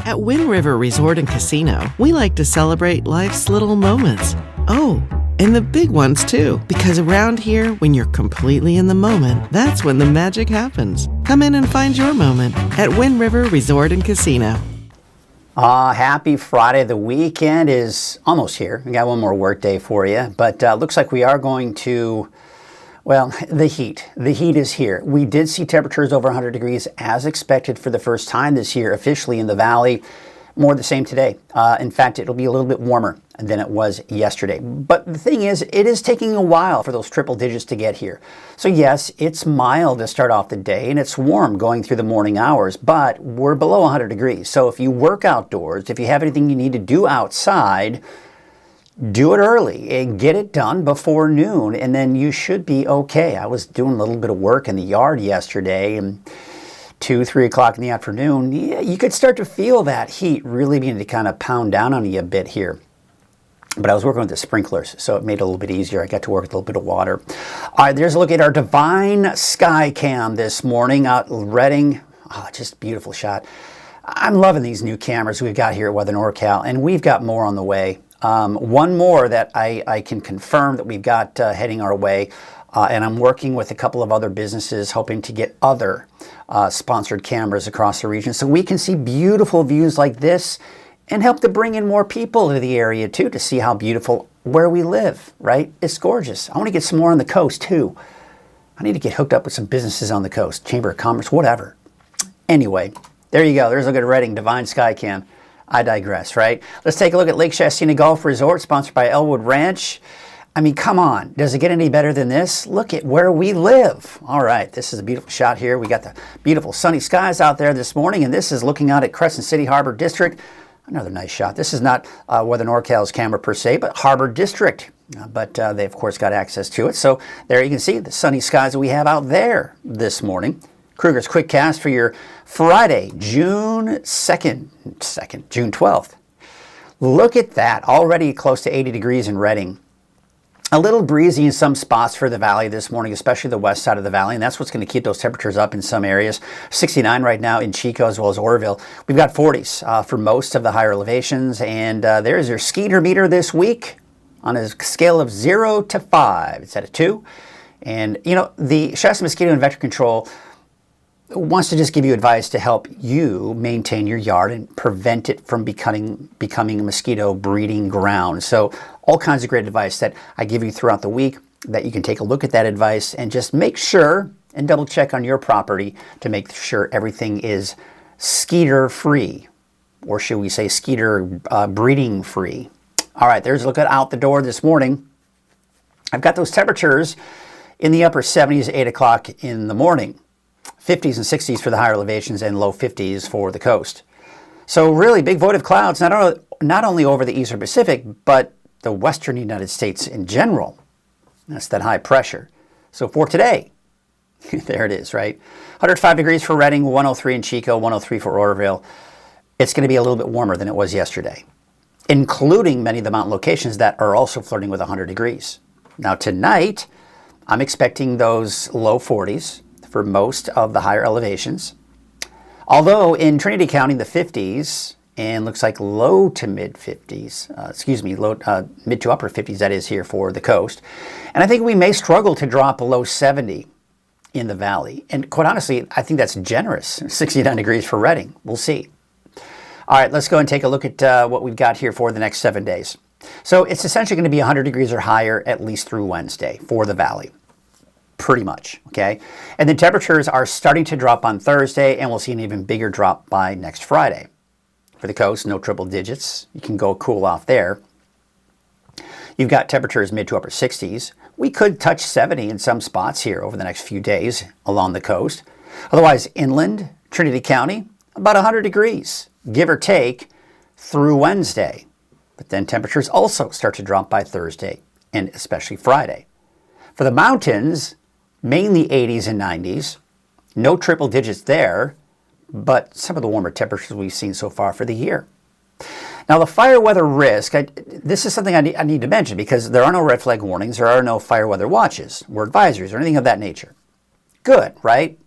At Wind River Resort and Casino, we like to celebrate life's little moments. Oh, and the big ones too, because around here, when you're completely in the moment, that's when the magic happens. Come in and find your moment at Wind River Resort and Casino. Happy Friday. The weekend is almost here. We got one more work day for you, but looks like we are going to, well, the heat. The heat is here. We did see temperatures over 100 degrees as expected for the first time this year officially in the valley. More the same today. In fact, it'll be a little bit warmer than it was yesterday. But the thing is, it is taking a while for those triple digits to get here. So yes, it's mild to start off the day and it's warm going through the morning hours, but we're below 100 degrees. So if you work outdoors, if you have anything you need to do outside, do it early and get it done before noon, and then you should be okay. I was doing a little bit of work in the yard yesterday, and 2, 3 o'clock in the afternoon, yeah, you could start to feel that heat really beginning to kind of pound down on you a bit here. But I was working with the sprinklers, so it made it a little bit easier. I got to work with a little bit of water. All right, there's a look at our Divine Sky Cam this morning out in Redding. Oh, just beautiful shot. I'm loving these new cameras we've got here at Weather NorCal, and we've got more on the way. One more that I can confirm that we've got heading our way. And I'm working with a couple of other businesses hoping to get other sponsored cameras across the region so we can see beautiful views like this and help to bring in more people to the area too to see how beautiful where we live, right? It's gorgeous. I want to get some more on the coast too. I need to get hooked up with some businesses on the coast, Chamber of Commerce, whatever. Anyway, there you go. There's a look at Redding Divine Sky Cam. I digress, right? Let's take a look at Lake Shastina Golf Resort, sponsored by Elwood Ranch. I mean, come on. Does it get any better than this? Look at where we live. All right, this is a beautiful shot here. We got the beautiful sunny skies out there this morning, and this is looking out at Crescent City Harbor District. Another nice shot. This is not Weather NorCal's camera per se, but Harbor District. But they, of course, got access to it. So there you can see the sunny skies that we have out there this morning. Krueger's Quick Cast for your Friday, June 12th. Look at that. Already close to 80 degrees in Redding. A little breezy in some spots for the valley this morning, especially the west side of the valley, and that's what's going to keep those temperatures up in some areas. 69 right now in Chico as well as Oroville. We've got 40s for most of the higher elevations, and there's your Skeeter meter this week on a scale of 0 to 5. It's at a 2. And, you know, the Shasta Mosquito and Vector Control wants to just give you advice to help you maintain your yard and prevent it from becoming a mosquito breeding ground. So all kinds of great advice that I give you throughout the week that you can take a look at that advice and just make sure and double check on your property to make sure everything is skeeter free, or should we say skeeter breeding free. All right, there's a look at out the door this morning. I've got those temperatures in the upper 70s at 8 o'clock in the morning. 50s and 60s for the higher elevations and low 50s for the coast. So really big void of clouds, not only over the eastern Pacific, but the western United States in general. That's that high pressure. So for today, there it is, right? 105 degrees for Redding, 103 in Chico, 103 for Oroville. It's going to be a little bit warmer than it was yesterday, including many of the mountain locations that are also flirting with 100 degrees. Now tonight, I'm expecting those low 40s for most of the higher elevations. Although in Trinity County, the 50s, and looks like low to mid 50s, mid to upper 50s, that is here for the coast. And I think we may struggle to drop below 70 in the valley. And quite honestly, I think that's generous, 69 degrees for Redding. We'll see. All right, let's go and take a look at what we've got here for the next 7 days. So it's essentially going to be 100 degrees or higher at least through Wednesday for the valley. Pretty much, okay? And the temperatures are starting to drop on Thursday, and we'll see an even bigger drop by next Friday. For the coast, no triple digits. You can go cool off there. You've got temperatures mid to upper 60s we could touch 70 in some spots here over the next few days along the coast. Otherwise, inland, Trinity County, about 100 degrees, give or take, through Wednesday. But then temperatures also start to drop by Thursday and especially Friday. For the mountains, mainly 80s and 90s. No triple digits there, but some of the warmer temperatures we've seen so far for the year. Now, the fire weather risk, this is something I need to mention because there are no red flag warnings, there are no fire weather watches or advisories or anything of that nature. Good, right?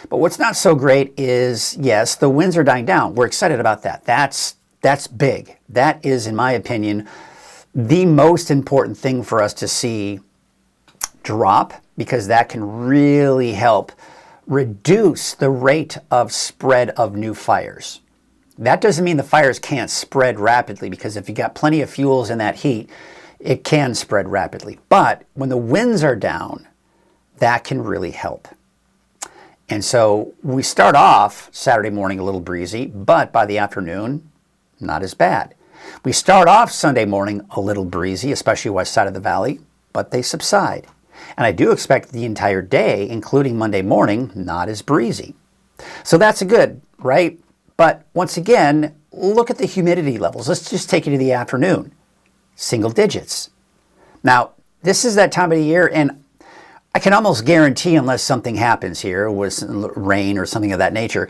But what's not so great is, yes, the winds are dying down. We're excited about that. That's big. That is, in my opinion, the most important thing for us to see drop, because that can really help reduce the rate of spread of new fires. That doesn't mean the fires can't spread rapidly, because if you got plenty of fuels in that heat, it can spread rapidly. But when the winds are down, that can really help. And so we start off Saturday morning a little breezy, but by the afternoon, not as bad. We start off Sunday morning a little breezy, especially west side of the valley, but they subside. And I do expect the entire day, including Monday morning, not as breezy. So that's a good, right? But once again, look at the humidity levels. Let's just take it to the afternoon. Single digits. Now, this is that time of the year, and I can almost guarantee, unless something happens here with rain or something of that nature,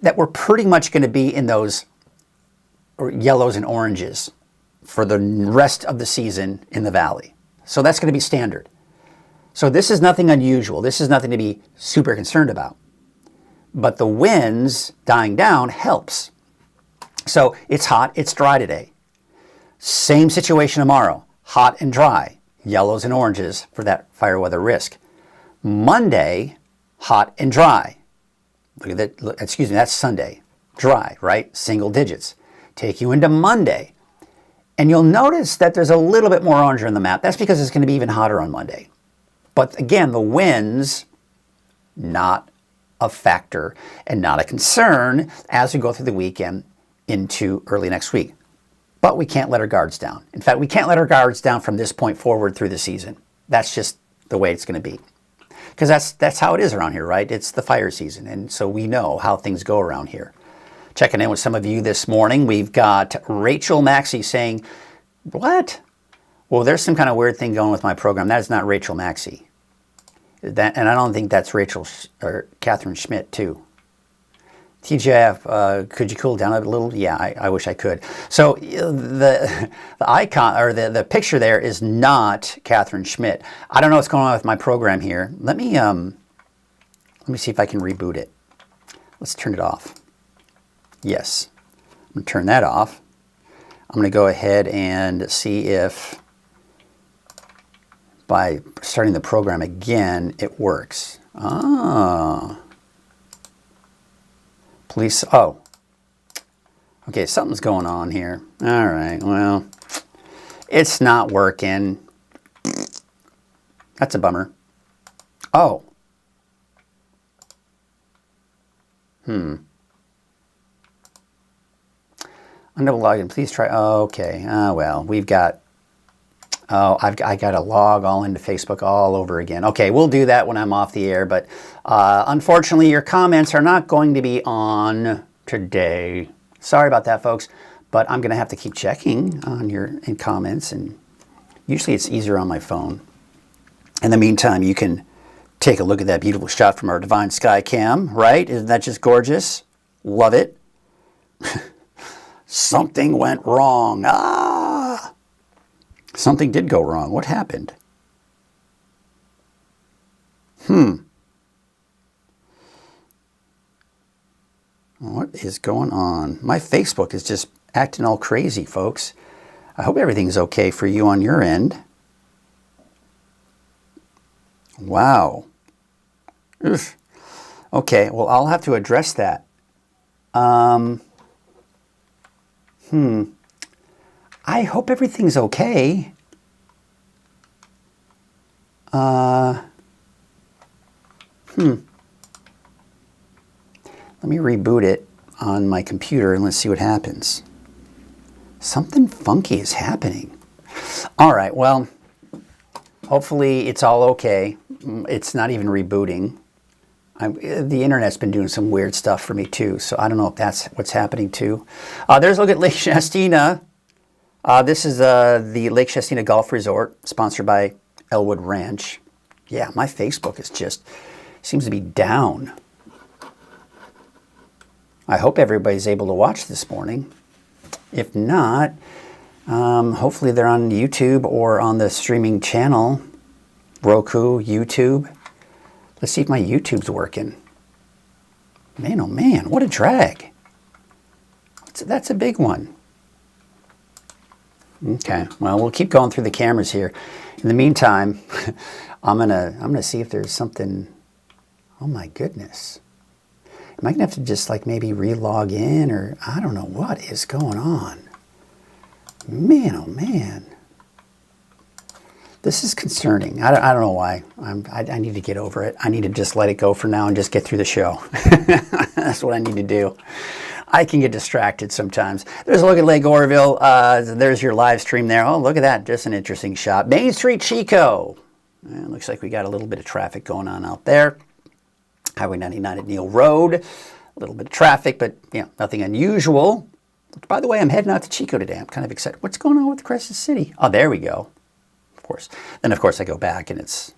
that we're pretty much going to be in those yellows and oranges for the rest of the season in the valley. So that's going to be standard. So this is nothing unusual. This is nothing to be super concerned about. But the winds dying down helps. So it's hot, it's dry today. Same situation tomorrow. Hot and dry. Yellows and oranges for that fire weather risk. Monday, hot and dry. Look at that. Excuse me, that's Sunday. Dry, right? Single digits. Take you into Monday. And you'll notice that there's a little bit more orange on the map. That's because it's going to be even hotter on Monday. But again, the winds, not a factor and not a concern as we go through the weekend into early next week. But we can't let our guards down. In fact, we can't let our guards down from this point forward through the season. That's just the way it's going to be. Because that's how it is around here, right? It's the fire season, and so we know how things go around here. Checking in with some of you this morning, we've got Rachel Maxey saying, what? Well, there's some kind of weird thing going with my program. That is not Rachel Maxey. And I don't think that's Rachel or Catherine Schmidt, too. TGIF, could you cool down a little? Yeah, I wish I could. So the icon or the picture there is not Catherine Schmidt. I don't know what's going on with my program here. Let me see if I can reboot it. Let's turn it off. Yes, I'm going to turn that off. I'm going to go ahead and see if by starting the program again, it works. Police, okay, something's going on here. All right, well, it's not working. That's a bummer. Oh. Unable login, please try, okay, well, we've got, I got to log all into Facebook all over again. Okay, we'll do that when I'm off the air, but unfortunately your comments are not going to be on today. Sorry about that, folks, but I'm going to have to keep checking on your comments, and usually it's easier on my phone. In the meantime, you can take a look at that beautiful shot from our Divine Sky Cam, right? Isn't that just gorgeous? Love it. Something went wrong. Something did go wrong. What happened? What is going on? My Facebook is just acting all crazy, folks. I hope everything's okay for you on your end. Wow. Oof. Okay, well, I'll have to address that. I hope everything's okay. Let me reboot it on my computer and let's see what happens. Something funky is happening. All right, well, Hopefully it's all okay. It's not even rebooting. The internet's been doing some weird stuff for me too, so I don't know if that's what's happening too. There's a look at Lake Shastina. This is the Lake Shastina Golf Resort, sponsored by Elwood Ranch. Yeah, my Facebook is just seems to be down. I hope everybody's able to watch this morning. If not, hopefully they're on YouTube or on the streaming channel, Roku, YouTube. Let's see if my YouTube's working. Man, oh man, what a drag. That's a big one. Okay, well, we'll keep going through the cameras here. In the meantime, I'm gonna see if there's something. Oh my goodness. Am I gonna have to just like maybe re-log in, or I don't know what is going on. Man, oh man. This is concerning. I don't know why. I need to get over it. I need to just let it go for now and just get through the show. That's what I need to do. I can get distracted sometimes. There's a look at Lake Oroville. There's your live stream there. Oh, look at that. Just an interesting shot. Main Street, Chico. Looks like we got a little bit of traffic going on out there. Highway 99 at Neal Road. A little bit of traffic, but yeah, nothing unusual. By the way, I'm heading out to Chico today. I'm kind of excited. What's going on with Crescent City? Oh, there we go. Of course. Then, of course, I go back and it's...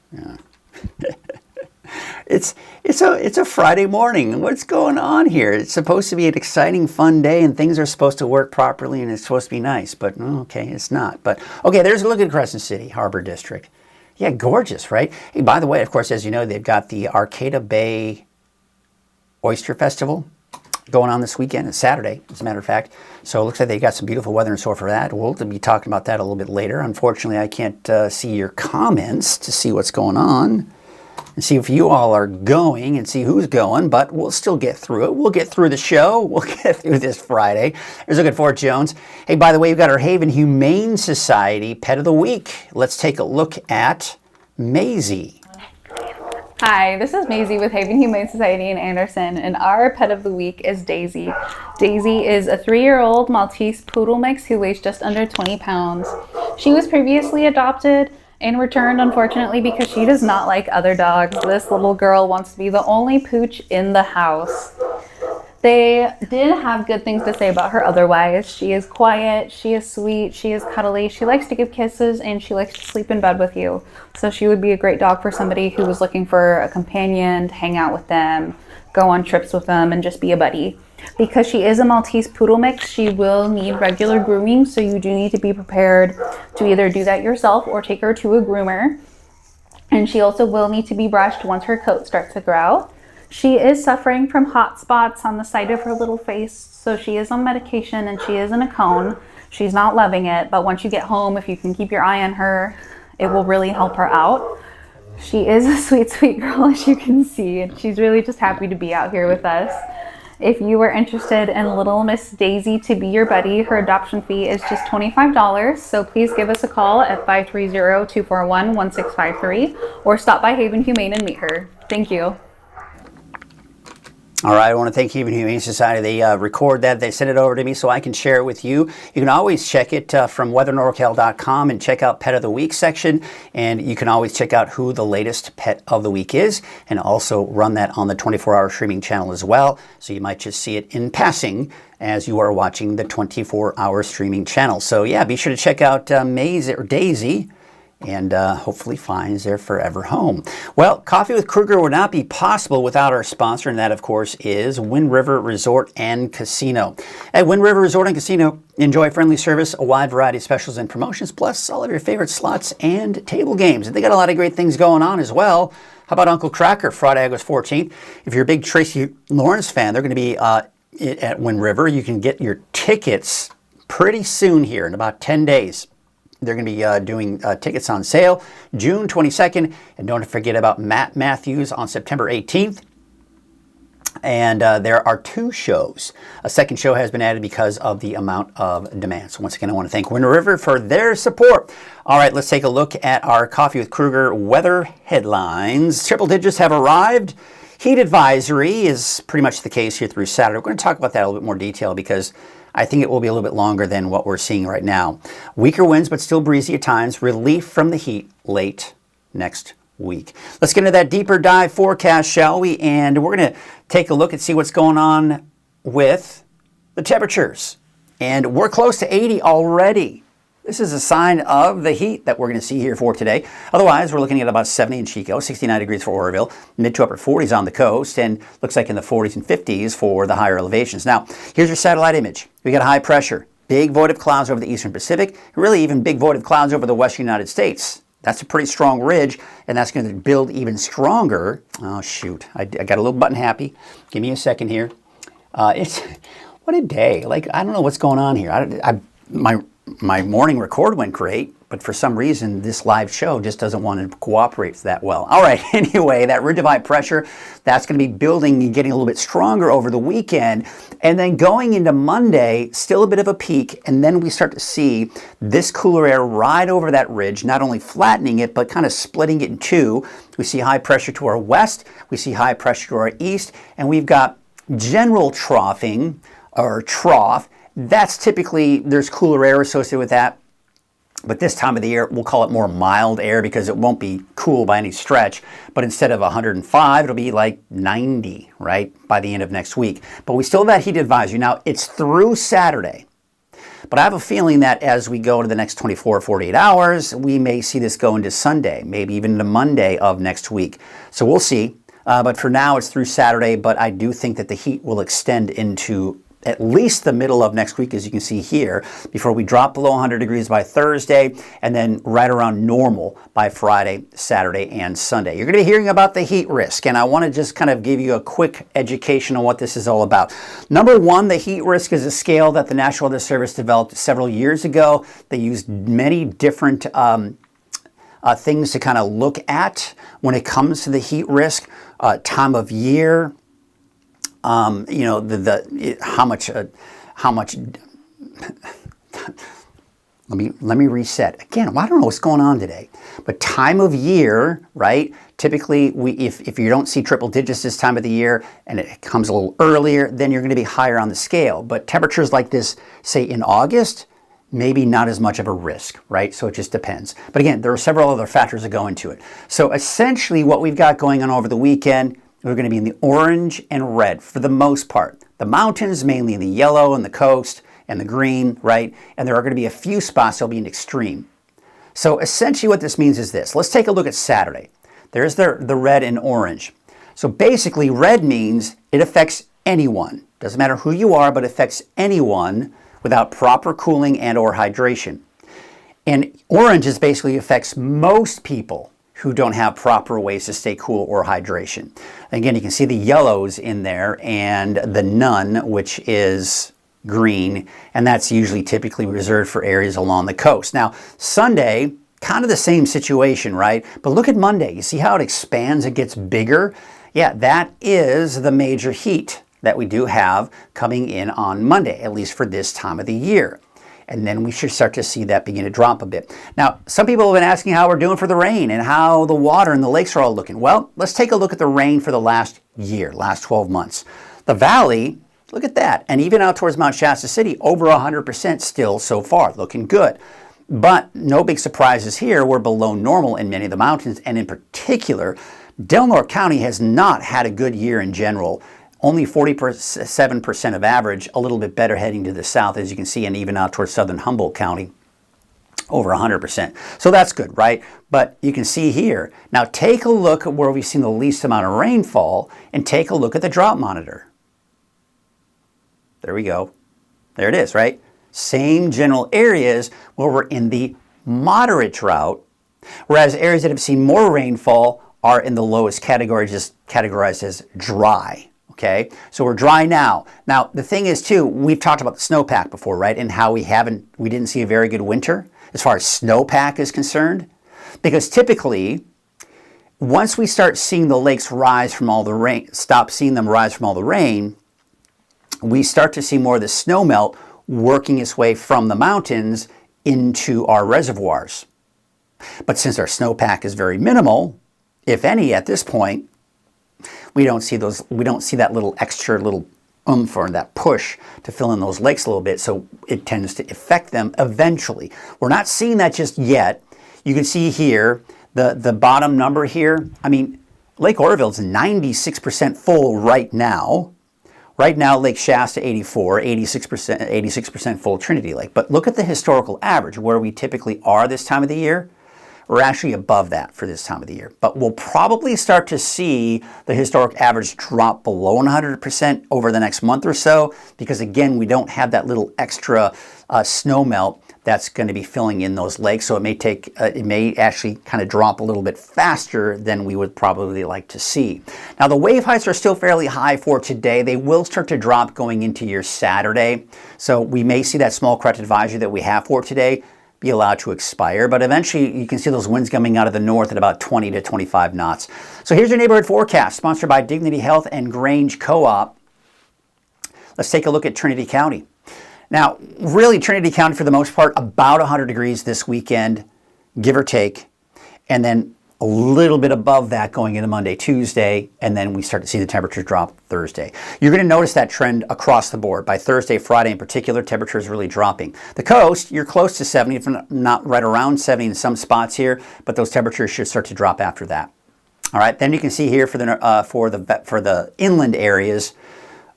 It's a Friday morning. What's going on here? It's supposed to be an exciting, fun day, and things are supposed to work properly, and it's supposed to be nice. But okay, it's not. But okay, there's a look at Crescent City Harbor District. Yeah, gorgeous, right? Hey, by the way, of course, as you know, they've got the Arcata Bay Oyster Festival going on this weekend. It's Saturday, as a matter of fact. So it looks like they've got some beautiful weather in store for that. We'll be talking about that a little bit later. Unfortunately, I can't see your comments to see what's going on and see if you all are going and see who's going, but we'll still get through it. We'll get through the show. We'll get through this Friday. There's a good Fort Jones. Hey, by the way, we've got our Haven Humane Society Pet of the Week. Let's take a look at Maisie. Hi, this is Maisie with Haven Humane Society in Anderson, and our pet of the week is Daisy. Daisy is a 3-year-old Maltese poodle mix who weighs just under 20 pounds. She was previously adopted and returned, unfortunately, because she does not like other dogs. This little girl wants to be the only pooch in the house. They did have good things to say about her otherwise. She is quiet, she is sweet, she is cuddly, she likes to give kisses, and she likes to sleep in bed with you. So she would be a great dog for somebody who was looking for a companion to hang out with them, go on trips with them, and just be a buddy. Because she is a Maltese poodle mix, she will need regular grooming, so you do need to be prepared to either do that yourself or take her to a groomer. And she also will need to be brushed once her coat starts to grow. She is suffering from hot spots on the side of her little face, so she is on medication and she is in a cone. She's not loving it, but once you get home, if you can keep your eye on her, it will really help her out. She is a sweet, sweet girl, as you can see, and she's really just happy to be out here with us. If you are interested in little Miss Daisy to be your buddy, her adoption fee is just $25, so please give us a call at 530-241-1653 or stop by Haven Humane and meet her. Thank you. All right, I want to thank Haven Humane Society. They record that. They send it over to me so I can share it with you. You can always check it from weathernorcal.com and check out Pet of the Week section. And you can always check out who the latest Pet of the Week is and also run that on the 24-hour streaming channel as well. So you might just see it in passing as you are watching the 24-hour streaming channel. So yeah, be sure to check out Daisy. And hopefully finds their forever home. Well, Coffee with Krueger would not be possible without our sponsor, and that, of course, is Wind River Resort and Casino. At Wind River Resort and Casino, enjoy friendly service, a wide variety of specials and promotions, plus all of your favorite slots and table games. And they got a lot of great things going on as well. How about Uncle Cracker, Friday, August 14th? If you're a big Tracy Lawrence fan, they're going to be at Wind River. You can get your tickets pretty soon here, in about 10 days. They're going to be doing tickets on sale June 22nd. And don't forget about Matt Matthews on September 18th. And there are 2 shows. A second show has been added because of the amount of demand. So once again, I want to thank Wind River for their support. All right, let's take a look at our Coffee with Krueger weather headlines. Triple digits have arrived. Heat advisory is pretty much the case here through Saturday. We're going to talk about that in a little bit more detail because I think it will be a little bit longer than what we're seeing right now. Weaker winds, but still breezy at times. Relief from the heat late next week. Let's get into that deeper dive forecast, shall we? And we're going to take a look and see what's going on with the temperatures. And we're close to 80 already. This is a sign of the heat that we're going to see here for today. Otherwise, we're looking at about 70 in Chico, 69 degrees for Oroville, mid to upper 40s on the coast, and looks like in the 40s and 50s for the higher elevations. Now, here's your satellite image. We got high pressure, big void of clouds over the eastern Pacific, really even big void of clouds over the western United States. That's a pretty strong ridge, and that's going to build even stronger. Oh, shoot. I got a little button happy. Give me a second here. What a day. Like, I don't know what's going on here. My morning record went great, but for some reason, this live show just doesn't want to cooperate that well. All right, anyway, that ridge of high pressure, that's going to be building and getting a little bit stronger over the weekend. And then going into Monday, still a bit of a peak, and then we start to see this cooler air ride over that ridge, not only flattening it, but kind of splitting it in two. We see high pressure to our west, we see high pressure to our east, and we've got general troughing, or trough. That's typically, there's cooler air associated with that. But this time of the year, we'll call it more mild air because it won't be cool by any stretch. But instead of 105, it'll be like 90, right, by the end of next week. But we still have that heat advisory. Now, it's through Saturday. But I have a feeling that as we go into the next 24 or 48 hours, we may see this go into Sunday, maybe even into Monday of next week. So we'll see. But for now, it's through Saturday. But I do think that the heat will extend into at least the middle of next week, as you can see here, before we drop below 100 degrees by Thursday, and then right around normal by Friday, Saturday, and Sunday. You're going to be hearing about the heat risk, and I want to just kind of give you a quick education on what this is all about. Number one, the heat risk is a scale that the National Weather Service developed several years ago. They used many different things to kind of look at when it comes to the heat risk, time of year, how much. Let me reset again. I don't know what's going on today, but time of year, right? Typically, if you don't see triple digits this time of the year and it comes a little earlier, then you're going to be higher on the scale. But temperatures like this, say in August, maybe not as much of a risk, right? So it just depends. But again, there are several other factors that go into it. So essentially, what we've got going on over the weekend, we're going to be in the orange and red for the most part. The mountains, mainly in the yellow and the coast and the green, right? And there are going to be a few spots that will be in extreme. So essentially what this means is this. Let's take a look at Saturday. There's the red and orange. So basically red means it affects anyone. Doesn't matter who you are, but affects anyone without proper cooling and or hydration. And orange is basically affects most people who don't have proper ways to stay cool or hydration. Again, you can see the yellows in there and the none, which is green, and that's usually typically reserved for areas along the coast. Now, Sunday, kind of the same situation, right? But look at Monday. You see how it expands, it gets bigger? Yeah, that is the major heat that we do have coming in on Monday, at least for this time of the year. And then we should start to see that begin to drop a bit. Now, some people have been asking how we're doing for the rain and how the water and the lakes are all looking. Well, let's take a look at the rain for the last year, last 12 months. The valley, look at that. And even out towards Mount Shasta City, over 100% still so far, looking good. But no big surprises here. We're below normal in many of the mountains. And in particular, Del Norte County has not had a good year in general. Only 47% of average, a little bit better heading to the south, as you can see, and even out towards southern Humboldt County, over 100%. So that's good, right? But you can see here, now take a look at where we've seen the least amount of rainfall, and take a look at the drought monitor. There we go. There it is, right? Same general areas where we're in the moderate drought, whereas areas that have seen more rainfall are in the lowest category, just categorized as dry. Okay, so we're dry now. Now, the thing is, too, we've talked about the snowpack before, right? And how we didn't see a very good winter as far as snowpack is concerned. Because typically, once we start seeing the lakes rise from all the rain, stop seeing them rise from all the rain, we start to see more of the snow melt working its way from the mountains into our reservoirs. But since our snowpack is very minimal, if any at this point, we don't see that little extra little oomph or that push to fill in those lakes a little bit, so it tends to affect them eventually. We're not seeing that just yet. You can see here The bottom number here, I mean, Lake Oroville's 96% full right now. Right now, Lake Shasta 84, 86% full Trinity Lake. But look at the historical average, where we typically are this time of the year. We're actually above that for this time of the year. But we'll probably start to see the historic average drop below 100% over the next month or so, because again, we don't have that little extra snow melt that's going to be filling in those lakes. So it may actually kind of drop a little bit faster than we would probably like to see. Now, the wave heights are still fairly high for today. They will start to drop going into your Saturday. So we may see that small correct advisory that we have for today be allowed to expire, but eventually you can see those winds coming out of the north at about 20 to 25 knots. So here's your neighborhood forecast, sponsored by Dignity Health and Grange Co-op. Let's take a look at Trinity County. Now, really, Trinity County, for the most part, about 100 degrees this weekend, give or take, and then a little bit above that going into Monday, Tuesday, and then we start to see the temperatures drop Thursday. You're going to notice that trend across the board. By Thursday, Friday in particular, temperatures really dropping. The coast, you're close to 70, if not right around 70 in some spots here, but those temperatures should start to drop after that. All right, then you can see here for the inland areas,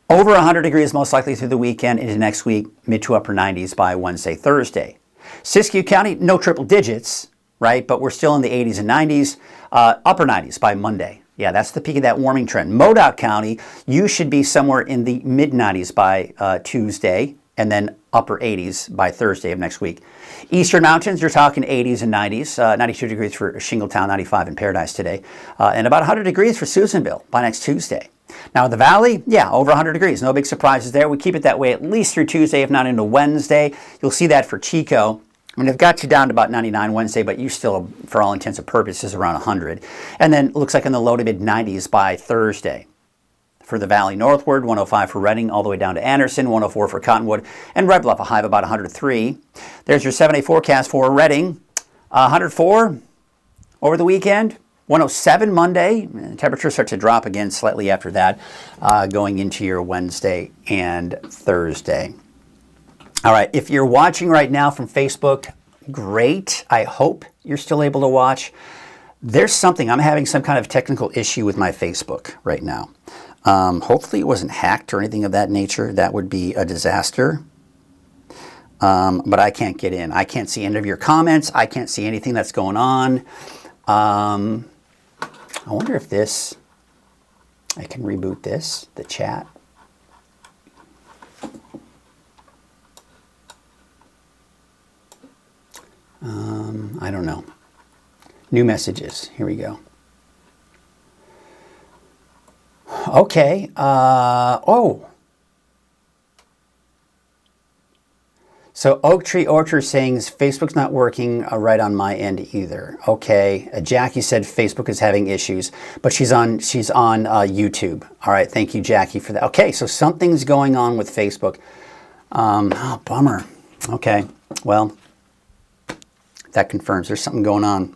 over 100 degrees most likely through the weekend into next week, mid to upper 90s by Wednesday, Thursday. Siskiyou County, no triple digits, right? But we're still in the 80s and 90s, upper 90s by Monday. Yeah, that's the peak of that warming trend. Modoc County, you should be somewhere in the mid 90s by Tuesday, and then upper 80s by Thursday of next week. Eastern Mountains, you're talking 80s and 90s, 92 degrees for Shingletown, 95 in Paradise today, and about 100 degrees for Susanville by next Tuesday. Now, the Valley, yeah, over 100 degrees. No big surprises there. We keep it that way at least through Tuesday, if not into Wednesday. You'll see that for Chico. I mean, they've got you down to about 99 Wednesday, but you still, for all intents and purposes, around 100. And then it looks like in the low to mid 90s by Thursday. For the Valley northward, 105 for Redding, all the way down to Anderson, 104 for Cottonwood, and Red Bluff, a high of about 103. There's your 7-day forecast for Redding, 104 over the weekend. 107 Monday. Temperatures start to drop again slightly after that, going into your Wednesday and Thursday. All right, if you're watching right now from Facebook, great. I hope you're still able to watch. I'm having some kind of technical issue with my Facebook right now. Hopefully it wasn't hacked or anything of that nature. That would be a disaster. But I can't get in. I can't see any of your comments. I can't see anything that's going on. I wonder if I can reboot the chat. I don't know. New messages. Here we go. Okay. So Oak Tree Orchard saying Facebook's not working right on my end either. Okay. Jackie said Facebook is having issues, but she's on YouTube. All right. Thank you, Jackie, for that. Okay. So something's going on with Facebook. Oh, bummer. Okay. Well, that confirms there's something going on.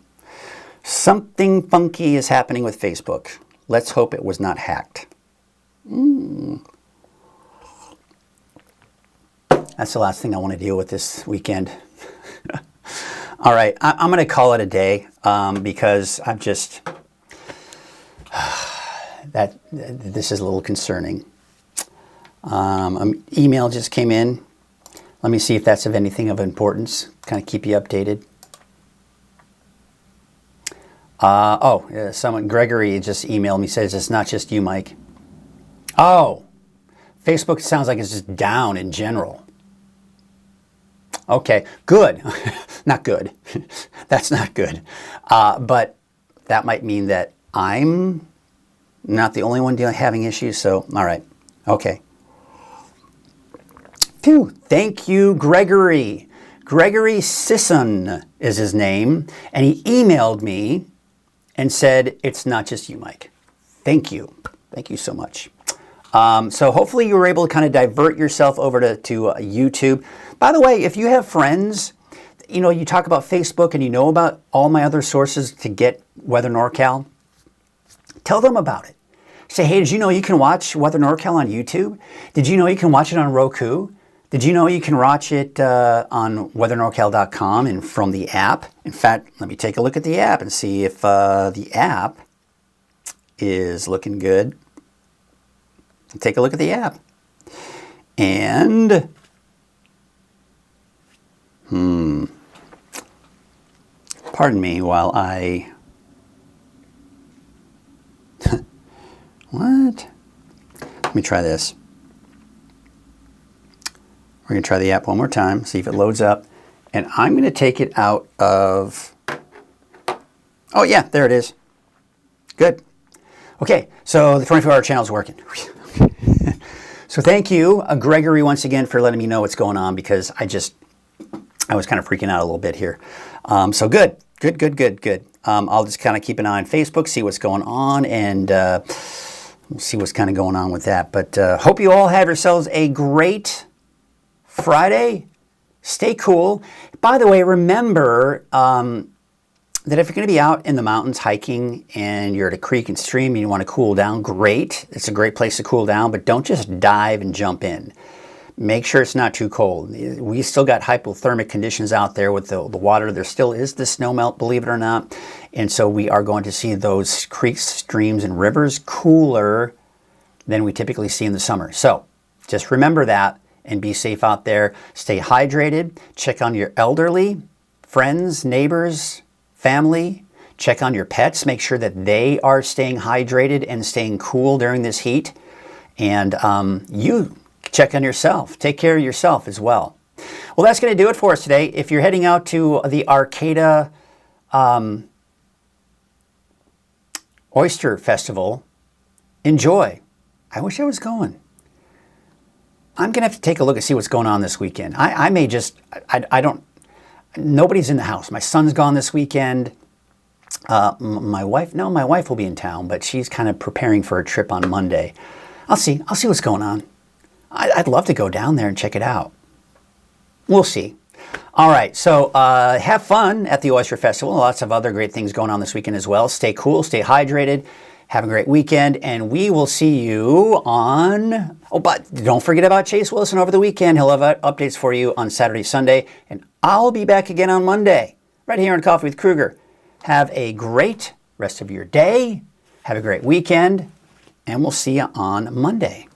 Something funky is happening with Facebook. Let's hope it was not hacked. That's the last thing I want to deal with this weekend. All right, I'm going to call it a day because I'm just, this is a little concerning. An email just came in. Let me see if that's of anything of importance. Kind of keep you updated. Gregory just emailed me, says it's not just you, Mike. Oh, Facebook sounds like it's just down in general. Okay, good. Not good. That's not good. But that might mean that I'm not the only one having issues. So, all right. Okay. Phew. Thank you, Gregory. Gregory Sisson is his name. And he emailed me and said, it's not just you, Mike. Thank you. Thank you so much. So hopefully you were able to kind of divert yourself over to YouTube. By the way, if you have friends, you talk about Facebook and you know about all my other sources to get Weather NorCal, tell them about it. Say, hey, did you know you can watch Weather NorCal on YouTube? Did you know you can watch it on Roku? Did you know you can watch it on weathernorcal.com and from the app? In fact, let me take a look at the app and see if the app is looking good. Take a look at the app. And, pardon me while I, what? Let me try this. We're going to try the app one more time, see if it loads up. And I'm going to take it out of, oh yeah, there it is. Good. Okay, so the 24-hour channel is working. So thank you, Gregory, once again for letting me know what's going on, because I was kind of freaking out a little bit here. So good. I'll just kind of keep an eye on Facebook, see what's going on, and we'll see what's kind of going on with that. But hope you all have yourselves a great Friday. Stay cool. By the way, remember that if you're going to be out in the mountains hiking and you're at a creek and stream and you want to cool down, great. It's a great place to cool down, but don't just dive and jump in. Make sure it's not too cold. We still got hypothermic conditions out there with the water. There still is the snow melt, believe it or not. And so we are going to see those creeks, streams, and rivers cooler than we typically see in the summer. So just remember that and be safe out there. Stay hydrated. Check on your elderly, friends, neighbors, family. Check on your pets. Make sure that they are staying hydrated and staying cool during this heat. And you check on yourself. Take care of yourself as well. Well, that's going to do it for us today. If you're heading out to the Arcata Oyster Festival, enjoy. I wish I was going. I'm going to have to take a look and see what's going on this weekend. I may just, I don't, nobody's in the house. My son's gone this weekend. My wife will be in town, but she's kind of preparing for a trip on Monday. I'll see what's going on. I'd love to go down there and check it out. We'll see. All right, so have fun at the Oyster Festival. Lots of other great things going on this weekend as well. Stay cool, stay hydrated. Have a great weekend, and we will see you on, but don't forget about Chase Wilson over the weekend. He'll have updates for you on Saturday, Sunday, and I'll be back again on Monday, right here on Coffee with Krueger. Have a great rest of your day. Have a great weekend, and we'll see you on Monday.